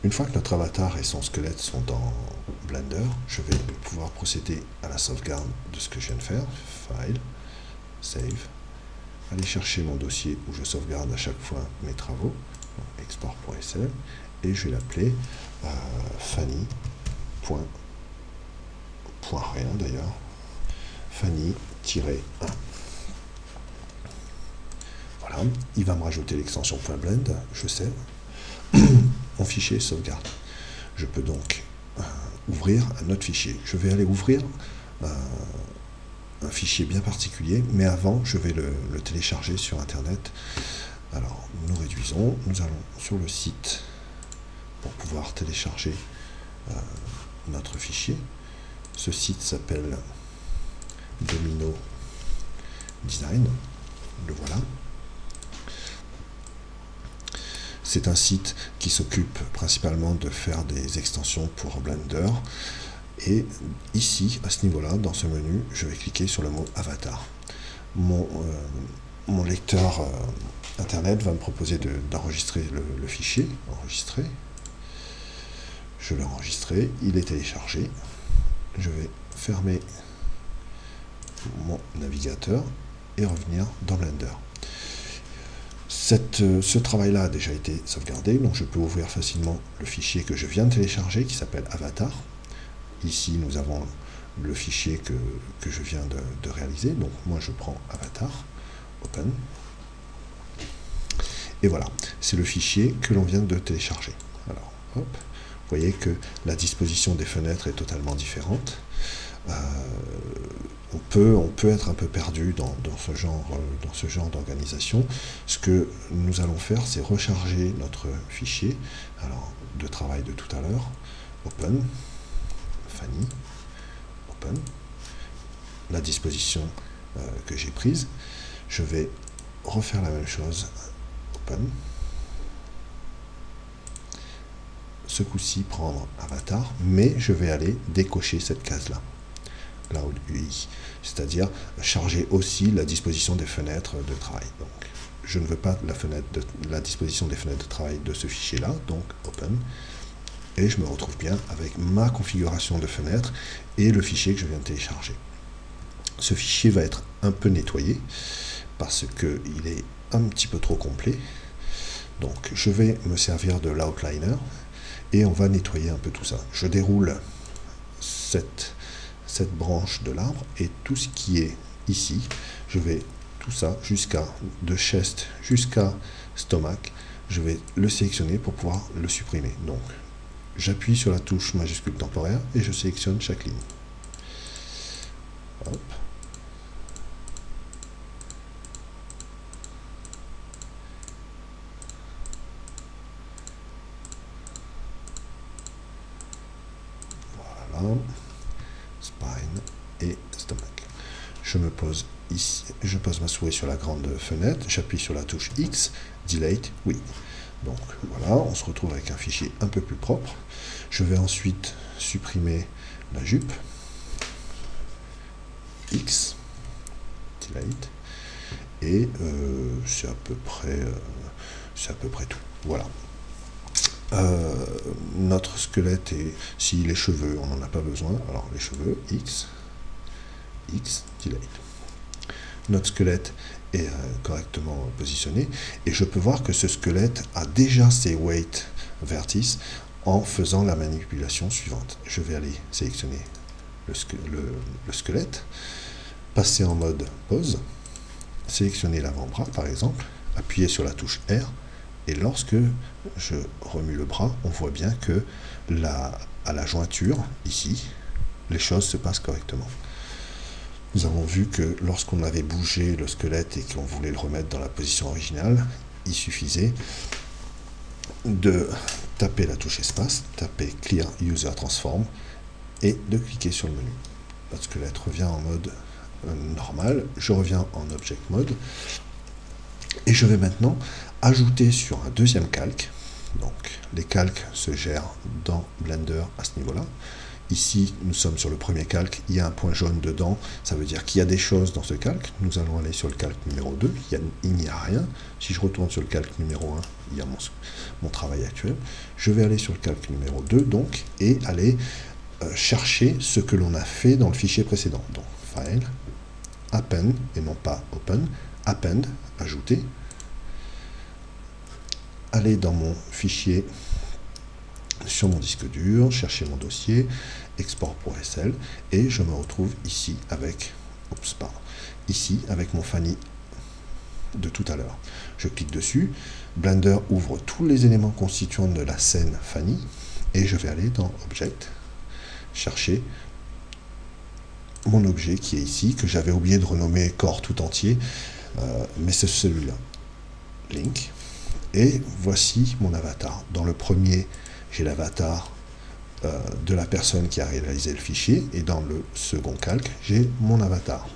Une fois que notre avatar et son squelette sont dans Blender, je vais pouvoir procéder à la sauvegarde de ce que je viens de faire. File, Save, aller chercher mon dossier où je sauvegarde à chaque fois mes travaux, export.sl, et je vais l'appeler Fanny.rien d'ailleurs, Fanny-1. Voilà, il va me rajouter l'extension .blend, je sais. Mon fichier sauvegarde. Je peux donc ouvrir un autre fichier. Je vais aller ouvrir un fichier bien particulier, mais avant, je vais le télécharger sur Internet. Alors, nous réduisons, nous allons sur le site pour pouvoir télécharger notre fichier. Ce site s'appelle Domino Design. Le voilà. C'est un site qui s'occupe principalement de faire des extensions pour Blender. Et ici, à ce niveau-là, dans ce menu, je vais cliquer sur le mot avatar. Mon lecteur Internet va me proposer d'enregistrer le fichier. Enregistrer. Je l'ai enregistré, il est téléchargé. Je vais fermer mon navigateur et revenir dans Blender. Ce travail-là a déjà été sauvegardé, donc je peux ouvrir facilement le fichier que je viens de télécharger qui s'appelle avatar. Ici, nous avons le fichier que je viens de réaliser. Donc, moi, je prends avatar, open. Et voilà, c'est le fichier que l'on vient de télécharger. Alors, hop, vous voyez que la disposition des fenêtres est totalement différente. On peut être un peu perdu dans ce genre d'organisation. Ce que nous allons faire, c'est recharger notre fichier de travail de tout à l'heure. Open. Fanny, open, la disposition que j'ai prise. Je vais refaire la même chose, open. Ce coup-ci, prendre avatar, mais je vais aller décocher cette case-là, Cloud UI, c'est-à-dire charger aussi la disposition des fenêtres de travail. Donc, je ne veux pas la disposition des fenêtres de travail de ce fichier-là, donc open. Et je me retrouve bien avec ma configuration de fenêtre et le fichier que je viens de télécharger. Ce fichier va être un peu nettoyé parce qu'il est un petit peu trop complet. Donc je vais me servir de l'outliner et on va nettoyer un peu tout ça. Je déroule cette branche de l'arbre et tout ce qui est ici, je vais tout ça de chest jusqu'à stomach, je vais le sélectionner pour pouvoir le supprimer. Donc j'appuie sur la touche majuscule temporaire et je sélectionne chaque ligne. Hop. Voilà. Spine et stomach. Je me pose ici, je pose ma souris sur la grande fenêtre, j'appuie sur la touche X, delete, oui. Donc voilà, on se retrouve avec un fichier un peu plus propre. Je vais ensuite supprimer la jupe, X, delete, et c'est à peu près tout. Voilà. Notre squelette et si les cheveux, on n'en a pas besoin. Alors les cheveux, X, delete. Notre squelette est correctement positionné et je peux voir que ce squelette a déjà ses weight vertices en faisant la manipulation suivante. Je vais aller sélectionner le squelette, passer en mode pose, sélectionner l'avant-bras par exemple, appuyer sur la touche R et lorsque je remue le bras, on voit bien que à la jointure ici, les choses se passent correctement. Nous avons vu que lorsqu'on avait bougé le squelette et qu'on voulait le remettre dans la position originale, il suffisait de taper la touche espace, taper Clear User Transform et de cliquer sur le menu. Notre squelette revient en mode normal, je reviens en Object Mode et je vais maintenant ajouter sur un deuxième calque. Donc les calques se gèrent dans Blender à ce niveau-là. Ici, nous sommes sur le premier calque, il y a un point jaune dedans, ça veut dire qu'il y a des choses dans ce calque. Nous allons aller sur le calque numéro 2, il n'y a rien. Si je retourne sur le calque numéro 1, il y a mon travail actuel. Je vais aller sur le calque numéro 2, donc, et aller chercher ce que l'on a fait dans le fichier précédent. Donc, File, Append, et non pas Open, Append, ajouter, aller dans mon fichier sur mon disque dur, chercher mon dossier, export pour SL, et je me retrouve ici avec, ici avec mon Fanny de tout à l'heure. Je clique dessus, Blender ouvre tous les éléments constituants de la scène Fanny, et je vais aller dans Object, chercher mon objet qui est ici, que j'avais oublié de renommer corps tout entier, mais c'est celui-là, Link, et voici mon avatar. Dans le premier, j'ai l'avatar de la personne qui a réalisé le fichier, et dans le second calque, j'ai mon avatar.